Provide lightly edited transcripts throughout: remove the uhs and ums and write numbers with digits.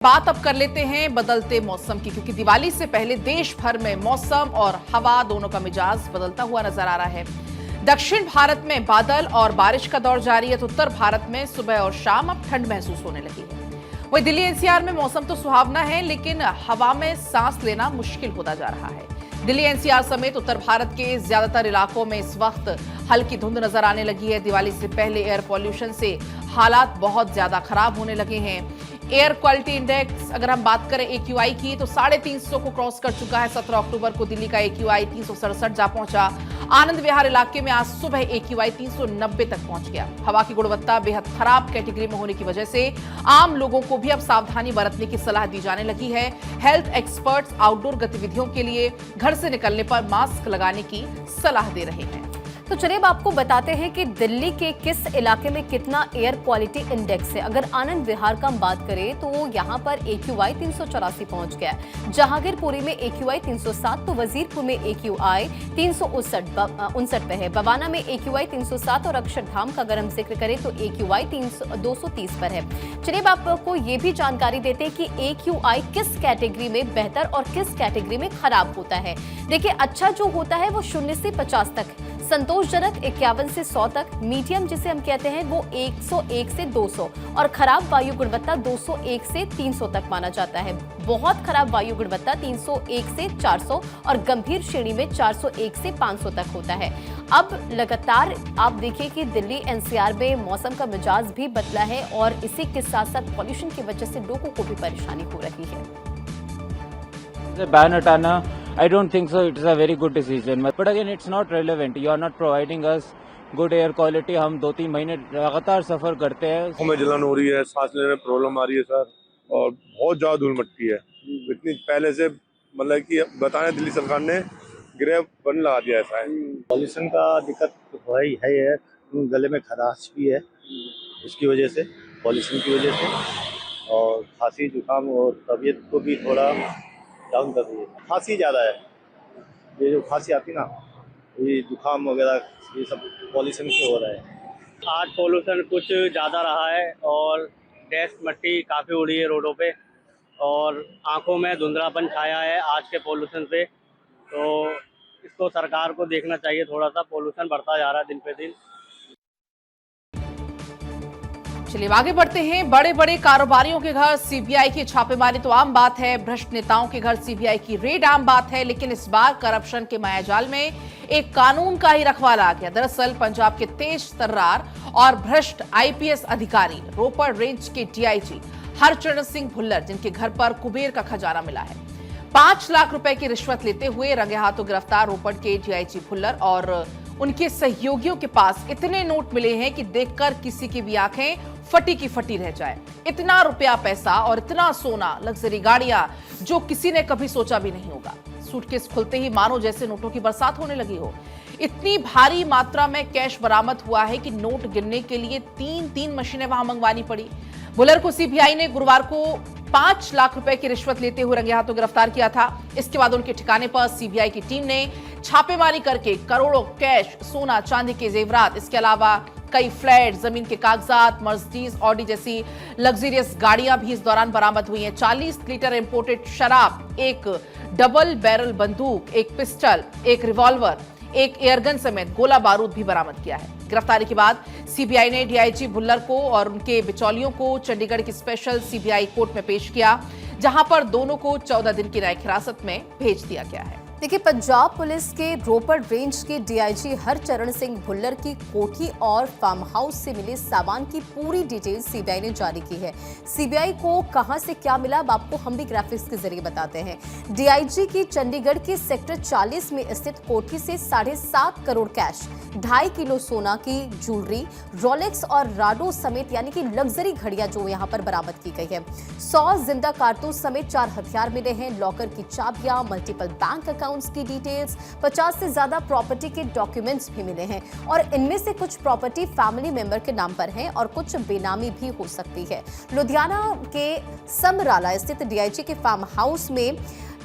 बात अब कर लेते हैं बदलते मौसम की, क्योंकि दिवाली से पहले देश भर में मौसम और हवा दोनों का मिजाज बदलता हुआ नजर आ रहा है। दक्षिण भारत में बादल और बारिश का दौर जारी है, तो उत्तर भारत में सुबह और शाम अब ठंड महसूस होने लगी है। वहीं दिल्ली एनसीआर में मौसम तो सुहावना है, लेकिन हवा में सांस लेना मुश्किल होता जा रहा है। दिल्ली एनसीआर समेत उत्तर भारत के ज्यादातर इलाकों में इस वक्त हल्की धुंध नजर आने लगी है। दिवाली से पहले एयर पॉल्यूशन से हालात बहुत ज्यादा खराब होने लगे हैं। एयर क्वालिटी इंडेक्स अगर हम बात करें AQI की, तो 350 को क्रॉस कर चुका है। 17 अक्टूबर को दिल्ली का AQI 367 जा पहुंचा। आनंद विहार इलाके में आज सुबह AQI 390 तक पहुंच गया। हवा की गुणवत्ता बेहद खराब कैटेगरी में होने की वजह से आम लोगों को भी अब सावधानी बरतने की सलाह दी जाने लगी है। हेल्थ एक्सपर्ट्स आउटडोर गतिविधियों के लिए घर से निकलने पर मास्क लगाने की सलाह दे रहे हैं। तो चलिए अब आपको बताते हैं कि दिल्ली के किस इलाके में कितना एयर क्वालिटी इंडेक्स है। अगर आनंद विहार का हम बात करें तो यहाँ पर AQI 384 पहुंच गया है। जहांगीरपुरी में AQI 307, तो वजीरपुर में AQI 359 पे है। बवाना में AQI 307 और अक्षरधाम का अगर हम जिक्र करें तो AQI 230 पर है। चलिए अब आपको ये भी जानकारी देते हैं कि AQI किस कैटेगरी में बेहतर और किस कैटेगरी में खराब होता है। देखिए, अच्छा जो होता है वो 0 से 50 तक, संतोषजनक 51 से 100 तक, मीडियम जिसे हम कहते हैं वो 101 से 200 और खराब वायु गुणवत्ता 201 से 300 तक माना जाता है। बहुत खराब वायु गुणवत्ता 301 से 400 और गंभीर श्रेणी में 401 से 500 तक होता है। अब लगातार आप देखिए कि दिल्ली NCR में मौसम का मिजाज भी बदला है और इसी के साथ साथ पॉल्यूशन की वजह से लोगों को भी परेशानी हो रही है। बैन हटाना, I don't think so. It's a very good decision. But again, it's not relevant. You are not providing us good air quality. हम 2-3 महीने लगातार सफर करते हैं। हमें जलन हो रही है, सांस लेने में प्रॉब्लम आ रही है सर, और बहुत ज्यादा धूल मिट्टी है। इतनी पहले से मतलब कि बताने दिल्ली सरकार ने ग्रेव बन लगा दिया ऐसा है। पॉल्यूशन का दिक्कत है ही है, गले में खराश भी है उसकी वजह से, पॉल्यूशन की वजह से, और खांसी जुकाम और तबीयत को भी थोड़ा डाउन कर रही है। खांसी ज़्यादा है, ये जो खांसी आती ना, ये जुकाम वगैरह ये सब पॉल्यूशन से हो रहा है। आज पॉल्यूशन कुछ ज़्यादा रहा है और डस्ट मिट्टी काफ़ी उड़ी है रोडों पे और आंखों में धुंधलापन छाया है आज के पॉल्यूशन से। तो इसको सरकार को देखना चाहिए, थोड़ा सा पॉल्यूशन बढ़ता जा रहा है दिन पे दिन। चलिए आगे बढ़ते हैं। बड़े बड़े कारोबारियों के घर CBI की छापेमारी तो आम बात है, भ्रष्ट नेताओं के घर CBI की रेड आम बात है, लेकिन इस बार करप्शन के मायाजाल में एक कानून का ही रखवाला आ गया। दरअसल पंजाब के तेज तर्रार और भ्रष्ट IPS अधिकारी रोपड़ रेंज के DIG हरचरण सिंह भुल्लर, जिनके घर पर कुबेर का खजाना मिला है, 5 लाख रुपए की रिश्वत लेते हुए रंगे हाथों गिरफ्तार। रोपड़ के DIG भुल्लर और उनके सहयोगियों के पास इतने नोट मिले हैं कि देखकर किसी की भी आंखें फटी की फटी रह जाए। इतना रुपया पैसा और इतना सोना, लग्जरी गाड़ियां, जो किसी ने कभी सोचा भी नहीं होगा। सूटकेस खुलते ही मानो जैसे नोटों की बरसात होने लगी हो। इतनी भारी मात्रा में कैश बरामद हुआ है कि नोट गिनने के लिए 3 मशीनें वहां मंगवानी पड़ी। भुल्लर को CBI ने गुरुवार को 5 लाख रुपए की रिश्वत लेते हुए रंगे हाथों गिरफ्तार किया था। इसके बाद उनके ठिकाने पर CBI की टीम ने छापेमारी करके करोड़ों कैश, सोना, चांदी के जेवरात, इसके अलावा कई फ्लैट, जमीन के कागजात, मर्सिडीज, ऑडी जैसी लग्जरियस गाड़ियां भी इस दौरान बरामद हुई हैं। 40 लीटर इंपोर्टेड शराब, एक डबल बैरल बंदूक, एक पिस्टल, एक रिवॉल्वर, एक एयरगन समेत गोला बारूद भी बरामद किया है। गिरफ्तारी के बाद CBI ने DIG भुल्लर को और उनके बिचौलियों को चंडीगढ़ की स्पेशल CBI कोर्ट में पेश किया, जहां पर दोनों को 14 दिन की न्यायिक हिरासत में भेज दिया गया है। देखिए, पंजाब पुलिस के रोपड़ रेंज के DIG हरचरण सिंह भुल्लर की कोठी और फार्म हाउस से मिले सामान की पूरी डिटेल CBI ने जारी की है। CBI को कहां से क्या मिला, अब आपको हम भी ग्राफिक्स के जरिए बताते हैं। DIG की चंडीगढ़ के सेक्टर 40 में स्थित कोठी से 7.5 करोड़ कैश, 2.5 किलो सोना की ज्वेलरी, रोलेक्स और राडो समेत यानी कि लग्जरी घड़ियां जो यहां पर बरामद की गई है। 100 जिंदा कारतूस समेत 4 हथियार मिले हैं, लॉकर की चाबियां, मल्टीपल बैंक अकाउंट की डिटेल्स, 50 से ज्यादा प्रॉपर्टी के डॉक्यूमेंट्स भी मिले हैं और इनमें से कुछ प्रॉपर्टी फैमिली मेंबर के नाम पर है और कुछ बेनामी भी हो सकती है। लुधियाना के समराला स्थित DIG के फार्म हाउस में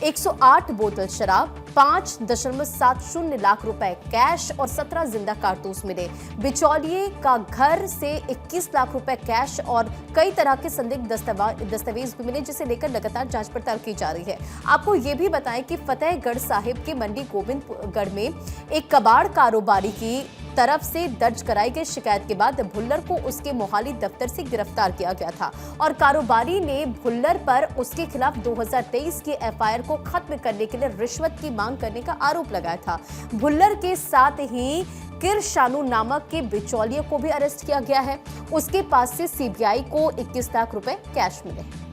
108 बोतल शराब, 5.70 लाख रुपए कैश और 17 जिंदा कारतूस मिले। बिचौलिए का घर से 21 लाख रुपए कैश और कई तरह के संदिग्ध दस्तावेज भी मिले, जिसे लेकर लगातार जांच पड़ताल की जा रही है। आपको ये भी बताएं कि फतेहगढ़ साहिब के मंडी गोविंदगढ़ में एक कबाड़ कारोबारी की तरफ से दर्ज कराई गई शिकायत के बाद भुल्लर को उसके मोहाली दफ्तर से गिरफ्तार किया गया था और कारोबारी ने भुल्लर पर उसके खिलाफ 2023 की एफआईआर को खत्म करने के लिए रिश्वत की मांग करने का आरोप लगाया था। भुल्लर के साथ ही किर शानू नामक के बिचौलिए को भी अरेस्ट किया गया है। उसके पास से सीबीआई को 21 लाख रुपए कैश मिले।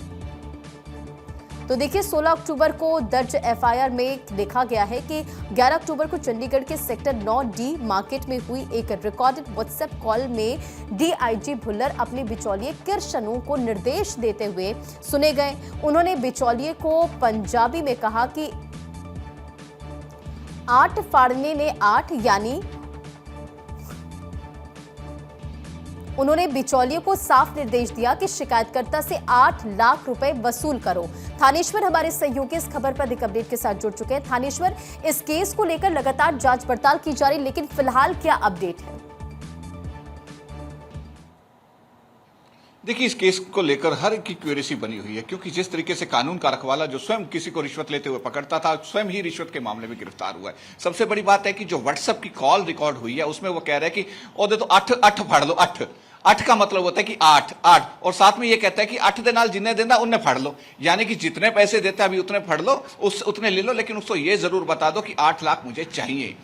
तो देखिए 16 अक्टूबर को दर्ज एफआईआर में लिखा गया है कि 11 अक्टूबर को चंडीगढ़ के सेक्टर 9D मार्केट में हुई एक रिकॉर्डेड व्हाट्सएप कॉल में डीआईजी भुल्लर अपने बिचौलिए किर शानू को निर्देश देते हुए सुने गए। उन्होंने बिचौलिए को पंजाबी में कहा कि 8 फाड़ने ने 8 यानी उन्होंने बिचौलिए को साफ निर्देश दिया कि शिकायतकर्ता से 8 लाख रुपए वसूल करो। थानेश्वर हमारे सहयोगी इस खबर पर अधिक अपडेट के साथ जुड़ चुके हैं। थानेश्वर, इस केस को लेकर लगातार जांच पड़ताल की जा रही, लेकिन फिलहाल क्या अपडेट है? देखिए, इस केस को लेकर हर एक की क्यूरेसी बनी हुई है, क्योंकि जिस तरीके से कानून का रखवाला जो स्वयं किसी को रिश्वत लेते हुए पकड़ता था, स्वयं ही रिश्वत के मामले में गिरफ्तार हुआ है। सबसे बड़ी बात है कि जो व्हाट्सएप की कॉल रिकॉर्ड हुई है उसमें वो कह रहा है कि ओदे तो 8 फाड़ लो। 8 का मतलब होता है कि 8 और साथ में ये कहता है कि 8 दे नाल जिन्ने देना उन्ने फाड़ लो, यानी कि जितने पैसे देते अभी उतने फाड़ लो, उतने ले लो, लेकिन उसको ये जरूर बता दो कि 8 लाख मुझे चाहिए।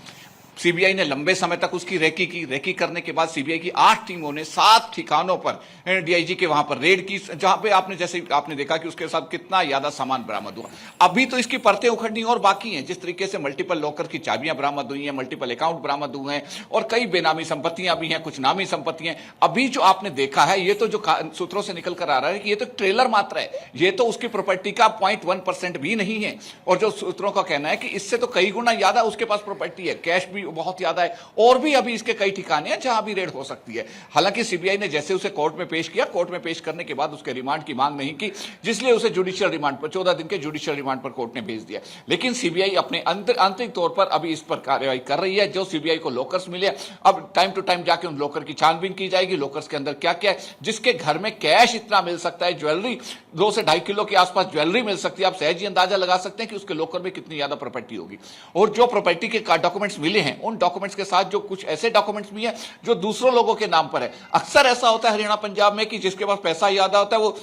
सीबीआई ने लंबे समय तक उसकी रेकी करने के बाद सीबीआई की 8 टीमों ने 7 ठिकानों पर डीआईजी के वहां पर रेड की, जहां पे आपने देखा कि उसके साथ कितना ज्यादा सामान बरामद हुआ। अभी तो इसकी परतें उखड़नी और बाकी हैं। जिस तरीके से मल्टीपल लॉकर की चाबियां बरामद हुई हैं, मल्टीपल अकाउंट बरामद हुए हैं और कई बेनामी संपत्तियां भी हैं, कुछ नामी संपत्तियां। अभी जो आपने देखा है, ये तो जो सूत्रों से निकल कर आ रहा है कि ये तो ट्रेलर मात्र है, ये तो उसकी प्रॉपर्टी का 0.1% भी नहीं है। और जो सूत्रों का कहना है कि इससे तो कई गुना ज्यादा उसके पास प्रॉपर्टी है, कैश भी बहुत ज्यादा है और भी अभी इसके कई ठिकाने हैं जहां भी रेड हो सकती है। हालांकि सीबीआई ने जैसे उसे कोर्ट में पेश किया, कोर्ट में पेश करने के बाद उसके रिमांड की मांग नहीं की, जिसलिए उसे जुडिशियल रिमांड पर 14 दिन के जुडिशियल रिमांड पर कोर्ट ने भेज दिया। लेकिन सीबीआई अपने आंतरिक तौर पर अभी इस पर कार्रवाई कर रही है। जो सीबीआई को लॉकर्स मिले, अब टाइम टू टाइम जाके उन लॉकर की छानबीन की जाएगी, लॉकर्स के अंदर क्या क्या है, जिसके घर में कैश इतना मिल सकता है, ज्वेलरी 2 से 2.5 किलो के आसपास ज्वेलरी मिल सकती है। आप सहज ही अंदाजा लगा सकते हैं कि उसके लॉकर में कितनी ज्यादा प्रॉपर्टी होगी। और जो प्रॉपर्टी के डॉक्यूमेंट्स मिले हैं, उन डॉक्यूमेंट्स के साथ जो कुछ ऐसे डॉक्यूमेंट्स भी हैं जो दूसरों लोगों के नाम पर है। अक्सर ऐसा होता है हरियाणा पंजाब में कि जिसके पास पैसा ज्यादा होता है वो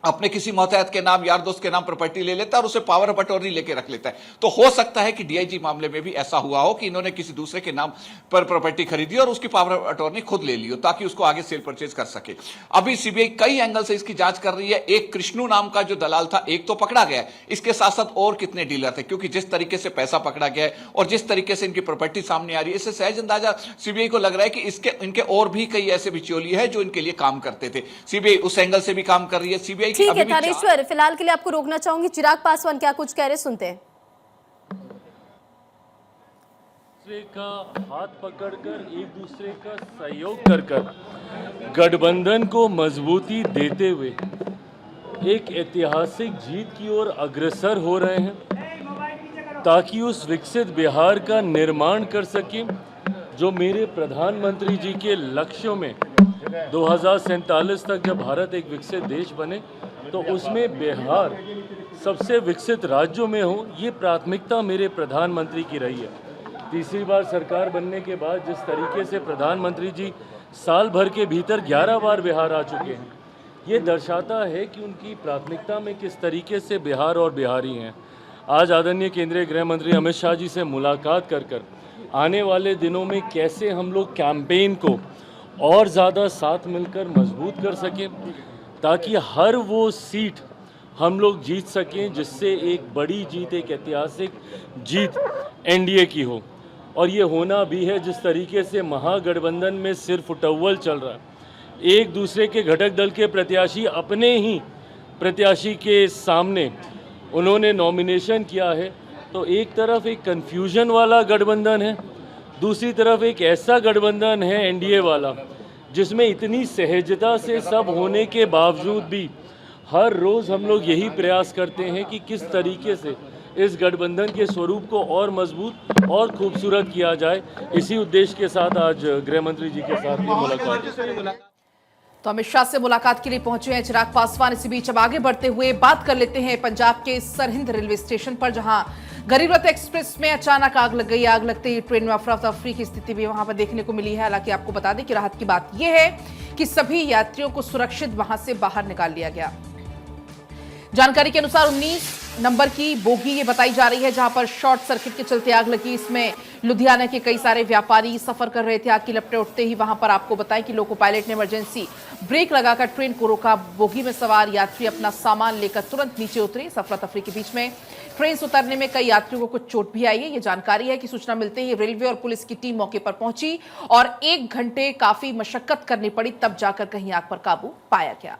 अपने किसी मोहतायत के नाम, यार दोस्त के नाम प्रॉपर्टी ले लेता है और उसे पावर ऑफ अटॉर्नी लेके रख लेता है। तो हो सकता है कि डीआईजी मामले में भी ऐसा हुआ हो कि इन्होंने किसी दूसरे के नाम पर प्रॉपर्टी खरीदी और उसकी पावर ऑफ अटॉर्नी खुद ले ली हो, ताकि उसको आगे सेल परचेज कर सके। अभी सीबीआई कई एंगल से इसकी जांच कर रही है। एक कृष्णु नाम का जो दलाल था, एक तो पकड़ा गया है, इसके साथ साथ और कितने डीलर थे, क्योंकि जिस तरीके से पैसा पकड़ा गया है और जिस तरीके से इनकी प्रॉपर्टी सामने आ रही है, इससे सहज अंदाजा सीबीआई को लग रहा है कि इनके और भी कई ऐसे बिचौलिए हैं जो इनके लिए काम करते थे। सीबीआई उस एंगल से भी काम कर रही है। सीबीआई की अभी फिलहाल के लिए आपको रोकना चाहूंगी। चिराग पासवान क्या कुछ कह रहे, सुनते हैं। दूसरे का हाथ पकड़कर, एक दूसरे का सहयोग कर गठबंधन को मजबूती देते हुए एक ऐतिहासिक जीत की ओर अग्रसर हो रहे हैं, ताकि उस विकसित बिहार का निर्माण कर सकें जो मेरे प्रधानमंत्री जी के लक्ष्यों में 2047 तक जब भारत एक विकसित देश बने तो उसमें बिहार सबसे विकसित राज्यों में हो, ये प्राथमिकता मेरे प्रधानमंत्री की रही है। तीसरी बार सरकार बनने के बाद जिस तरीके से प्रधानमंत्री जी साल भर के भीतर 11 बार बिहार आ चुके हैं, ये दर्शाता है कि उनकी प्राथमिकता में किस तरीके से बिहार और बिहारी हैं। आज आदरणीय केंद्रीय गृह मंत्री अमित शाह जी से मुलाकात कर आने वाले दिनों में कैसे हम लोग कैंपेन को और ज़्यादा साथ मिलकर मजबूत कर सकें, ताकि हर वो सीट हम लोग जीत सकें जिससे एक बड़ी जीत, एक ऐतिहासिक जीत एनडीए की हो। और ये होना भी है जिस तरीके से महागठबंधन में सिर्फ उटव्वल चल रहा है। एक दूसरे के घटक दल के प्रत्याशी अपने ही प्रत्याशी के सामने उन्होंने नॉमिनेशन किया है, तो एक तरफ एक कन्फ्यूजन वाला गठबंधन है, दूसरी तरफ एक ऐसा गठबंधन है एनडीए वाला जिसमें इतनी सहजता से सब होने के बावजूद भी हर रोज़ हम लोग यही प्रयास करते हैं कि किस तरीके से इस गठबंधन के स्वरूप को और मजबूत और खूबसूरत किया जाए, इसी उद्देश्य के साथ आज गृह मंत्री जी के साथ ये मुलाकात। तो अमित शाह से मुलाकात के लिए पहुंचे हैं चिराग पासवान। इसी बीच अब आगे बढ़ते हुए बात कर लेते हैं पंजाब के सरहिंद रेलवे स्टेशन पर, जहां गरीब रथ एक्सप्रेस में अचानक आग लग गई। आग लगते ही ट्रेन में अफरा तफरी की स्थिति भी वहां पर देखने को मिली है। हालांकि आपको बता दें कि राहत की बात यह है कि सभी यात्रियों को सुरक्षित वहां से बाहर निकाल लिया गया। जानकारी के अनुसार 19 नंबर की बोगी ये बताई जा रही है, जहां पर शॉर्ट सर्किट के चलते आग लगी। इसमें लुधियाना के कई सारे व्यापारी सफर कर रहे थे। आग की लपटें उठते ही वहां पर आपको बताएं कि लोको पायलट ने इमरजेंसी ब्रेक लगाकर ट्रेन को रोका। बोगी में सवार यात्री अपना सामान लेकर तुरंत नीचे उतरे। अफरा तफरी के बीच में ट्रेन से उतरने में कई यात्रियों को कुछ चोट भी आई है। ये जानकारी है कि सूचना मिलते ही रेलवे और पुलिस की टीम मौके पर पहुंची और 1 घंटे काफी मशक्कत करनी पड़ी, तब जाकर कहीं आग पर काबू पाया गया।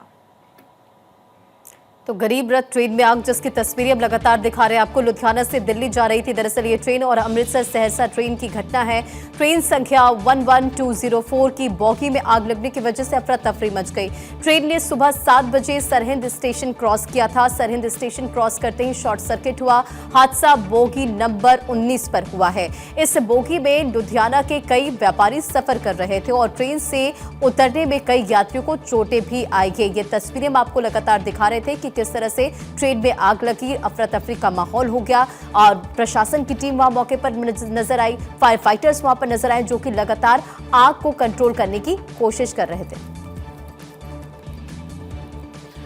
तो गरीब रथ ट्रेन में आग, जिसकी तस्वीरें अब लगातार दिखा रहे हैं आपको। लुधियाना से दिल्ली जा रही थी दरअसल ये ट्रेन, और अमृतसर सहरसा ट्रेन की घटना है। ट्रेन संख्या 11204 की बॉगी में आग लगने की वजह से अफरा तफरी मच गई। ट्रेन ने सुबह 7 बजे सरहिंद स्टेशन क्रॉस किया था। सरहिंद स्टेशन क्रॉस करते ही शॉर्ट सर्किट हुआ। हादसा बोगी नंबर 19 पर हुआ है। इस बोगी में लुधियाना के कई व्यापारी सफर कर रहे थे और ट्रेन से उतरने में कई यात्रियों को चोटें भी आई है। ये तस्वीरें हम आपको लगातार दिखा रहे थे कि किस तरह से ट्रेन में आग लगी, अफरा तफरी का माहौल हो गया और प्रशासन की टीम वहां मौके पर नजर आई। फायर फाइटर्स वहां पर नजर आए, जो कि लगातार आग को कंट्रोल करने की कोशिश कर रहे थे।